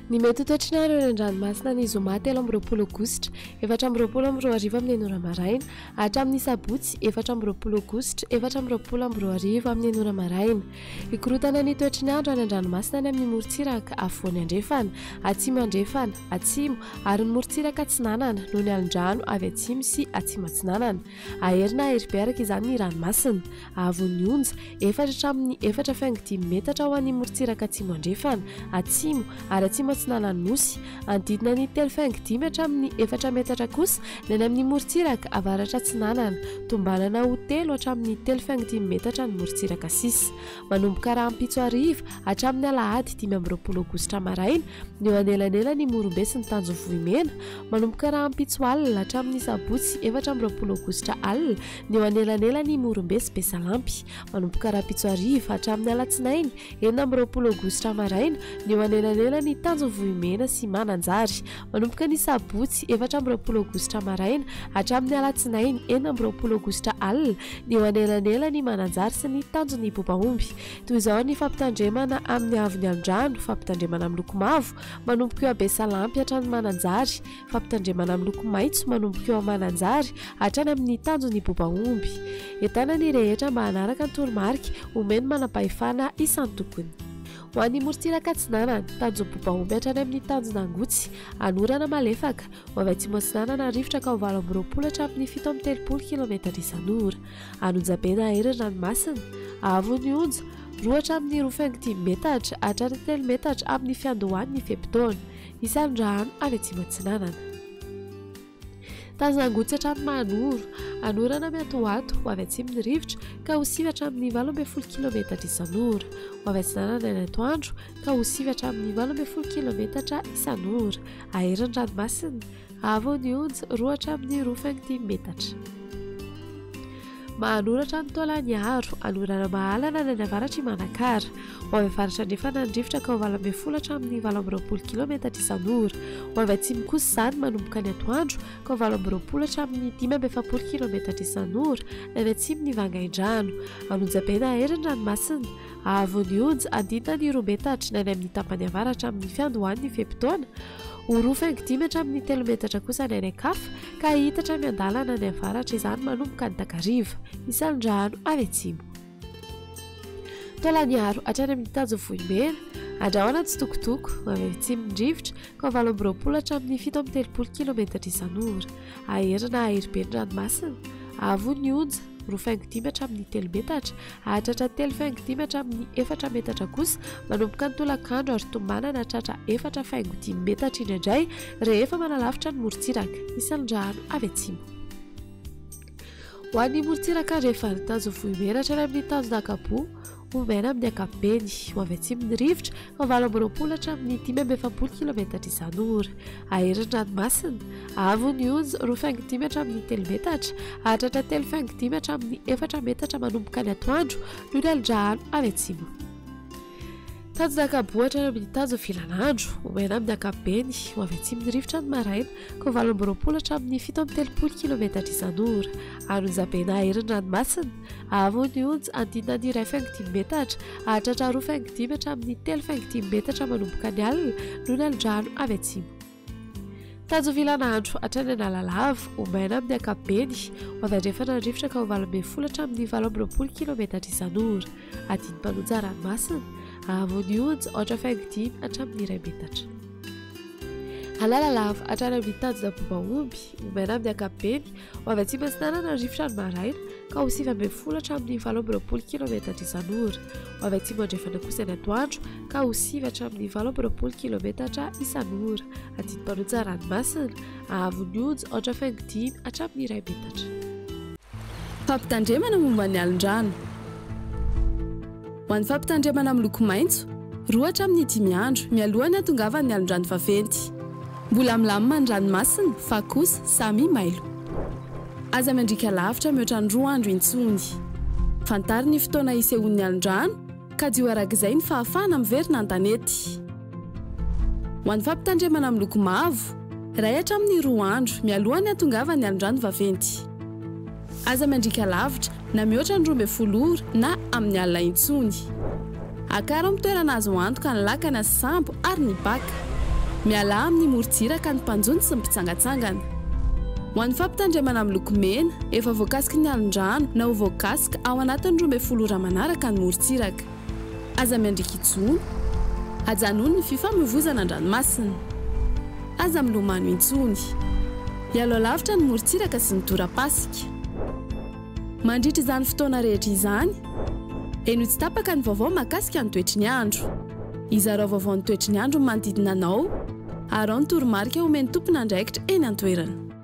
Ny mety toetrin'andro eny an-dranomasina ny zoma 3 amby 20 aogositra 4 amby 12 amin'ny 9 maraina hatramin'ny sabotsy 4 amby 20 aogositra 4 amby 20 amby 12 amin'ny 9 maraina. Ikorotana ny toetrin'andro any an-dranomasina ny amin'ny morontsiraka afovoany andrefana, atsimo andrefana, atsimo ary ny morontsiraka atsinanana noho ny alin-drano avy atsimo sy atsimo atsinanana. Aherina aheriberaka izany ny ranomasina. Avon'ny onja 4 hatramin'ny 4.5 metatra ho an'ny morontsiraka atsimo andrefana, atsimo ary atsimo atsinanana nosy. Andidina ny 3.5 hatramin'ny 4 metatra kosa ny amin'ny morontsiraka avaratra atsinanana, tombanana ho 3 hatramin'ny 3.5 metatra ny morontsiraka sisa. Manomboka rahampitso ariva hatramin'ny alahady 5 amby 20 aogositra maraina ny eo anelanela ny morombe sy ny tanjovohimena. Manomboka rahampitso alina hatramin'ny sabotsy 4 amby 20 aogositra alina ny eo anelanela ny morombe sy besalampy. Manomboka rahampitso ariva hatramin'ny alatsinainy 9 amby 20 aogositra maraina ny eo anelanela ny tanjovohimena sy mananjary. Manomboka ny sabotsy 4 amby 20 aogositra maraina hatramin'ny alatsinainy 9 amby 20 aogositra alina ny eo anelanela ny mananjary sy ny tanjony bobaomby. Toy izao ny fampitandremana amin'ny avon'ny alin-drano, fampitandremana amin'ny loko mavo manomboka eo abesalampy hatrany mananjary, fampitandremana amin'ny loko maitso manomboka eo mananjary hatrany amin'ny tanjony bobaomby. Entana ny rehetra mba hanaraka ny toromarika omeny manam-pahefana isan'ny tokony. Ho an'ny morontsiraka atsinanana, tanjobobaomby hatrany amin'ny tanjonangotsy, anorana malefaka, ho avy atsimo atsinanana rivotra ka ho 8 amby 20 hatramin'ny 7 amby 30 km isan'ora. Anonjabena aherin'ny ranomasina, avon'ny onja 2 hatramin'ny 2.5 metatra hatrany 3 metatra amin'ny fiandohan'ny fepitaona. Isan-drano avy atsimo atsinanana. Tanjonangotsy hatramin'ny manoro, anorana miatoato ho avy atsimony rivotra ka ho 7 hatramin'ny 18 km isan'ora. Ho avy atsinanana ny atoandro ka ho 7 hatramin'ny 18 km isan'ora. Aherin'ny ranomasina, avon'ny onja 2 hatramin'ny 2.5 metatra. Mahanoratra ny taolany aro, anorana mahalana ny avaratra manakara. Ho avy avaratra andrefana ny rivotra ka ho 8 hatramin'ny 20 km isan'ora. Ho avy atsimo kosa izany manomboka ny atoandro ka ho 20 hatramin'ny 5 km isan'ora ny avy atsimo ny vangain-drano. Anonjabena aherin'ny ranomasina, avon'ny onja andidina ny 2 metatra ny amin'ny tapany avaratra amin'ny fiandohan'ny fepitaona. Ho 2.5 hatramin'ny 3 metatra kosa ny ankafa ka hitatra miandalana ny avaratra izany manomboka ny takariva. Isan-drano avy atsimo. Taolany aro hatrany amin'ny tanjovohimena, andrahoana tsitokotoko avy atsimo ny rivotra ka 8 amby 20 hatramin'ny 7 amby 30 km isan'ora. Aherina aheriben'ny ranomasina, avon'ny onja 2.5 hatramin'ny 3 metatra hatratra 3.5 hatramin'ny 4 metatra kosa manomboka ny tolakandro ary tombanana hatratra 4.5 metatra indraindray rehefa manalavitra ny morontsiraka. Isan-drano avy atsimo. Ho an'ny morontsiraka rehefa ny tanjovohimena hatrany amin'ny tanjonakapo omena amin'ny ankapobeny. Ho avy atsimo ny rivotra ka 8 amby 20 hatramin'ny 5 km isan'ora. Aherin'ny ranomasina, avon'ny onja 2.5 hatramin'ny 3 metatra hatratra 3.5 hatramin'ny 4 metatra manomboka ny atoandro noho ny alin-drano avy atsimo. Tanjonakapo hatrany amin'ny tanjo filanandro omena amin'ny ankapobeny. Ho avy atsimo ny rivotra ny maraina ka 8 amby 20 hatramin'ny 7 amby 30 km isan'ora. Anonjabena aherin'ny ranomasina, avon'ny onja andidina ny 2.5 metatra hatratra 2.5 hatramin'ny 3.5 metatra manomboka ny alina noho ny alin-drano avy atsimo. Tanjo filanandro hatrany analalava omena amin'ny ankapobeny. Ho avy andrefana ny rivotra ka ho 8 hatramin'ny 8 amby 20 km isan'ora. Adiny mpanonja ranomasina, avon'ny onja 8.5 hatramin'ny 1 metatra. Alalalava hatrany amin'ny tanjona bobaomby omena amin'ny ankapobeny. Ho avy atsimo atsinanana ny rivotra ny maraina ka ho 7 amby 10 hatramin'ny 8 amby 20 km isan'ora. Ho avy atsimo andrefana kosa ny atoandro ka ho 7 hatramin'ny 8 amby 20 km isan'ora. Adiny mpanonja ranomasina, avon'ny onja 8.5 hatramin'ny 1 metatra. Fampitandremana momba ny alin-drano. Ho an'ny fampitandremana amin'ny loko maitso 2 hatramin'ny 5 andro mialohan'ny hatongavan'ny alin-drano vaventy. Mbola milamina ny ranomasina fa kosa samy mailo. Aza mandrika lavitra mihoatra ny 2 andro intsony. Fantary ny fotoana isehoan'ny alin-drano ka dio arak'izay ny fahafahana miverina an-tanety. Ho an'ny fampitandremana amin'ny loko mavo 1 hatramin'ny 2 andro mialohan'ny hatongavan'ny alin-drano vaventy. Aza mandrika lavitra na mihoatra ny 12 ora na amin'ny alina intsony. Akara amin'ny toerana azo antoka ny lakana sy sambo ary ny baka. miala amin'ny morontsiraka ny mpanjony sy ny mpitsangatsangana. Ho an'ny fampitandremana amin'ny lokomena efa voakasika ny alondrano na ho voakasika ao anatin'ny 12 ora manaraka ny morontsiraka. Aza miandrika intsony, ajanony ny fifamoivoizana an-dranomasina. Aza milomano intsony, hialo lavitra ny morontsiraka sy ny tora-pasika. Mandritra izany fotoana rehetra izany, eny ho tsy tapaka ny vaovao mahakasika ny toetry ny andro. Izarao vaovao ny toetry ny andro manodidina anao, ary ao ny toromarika omeny tompona andraikitra eny an-toerana.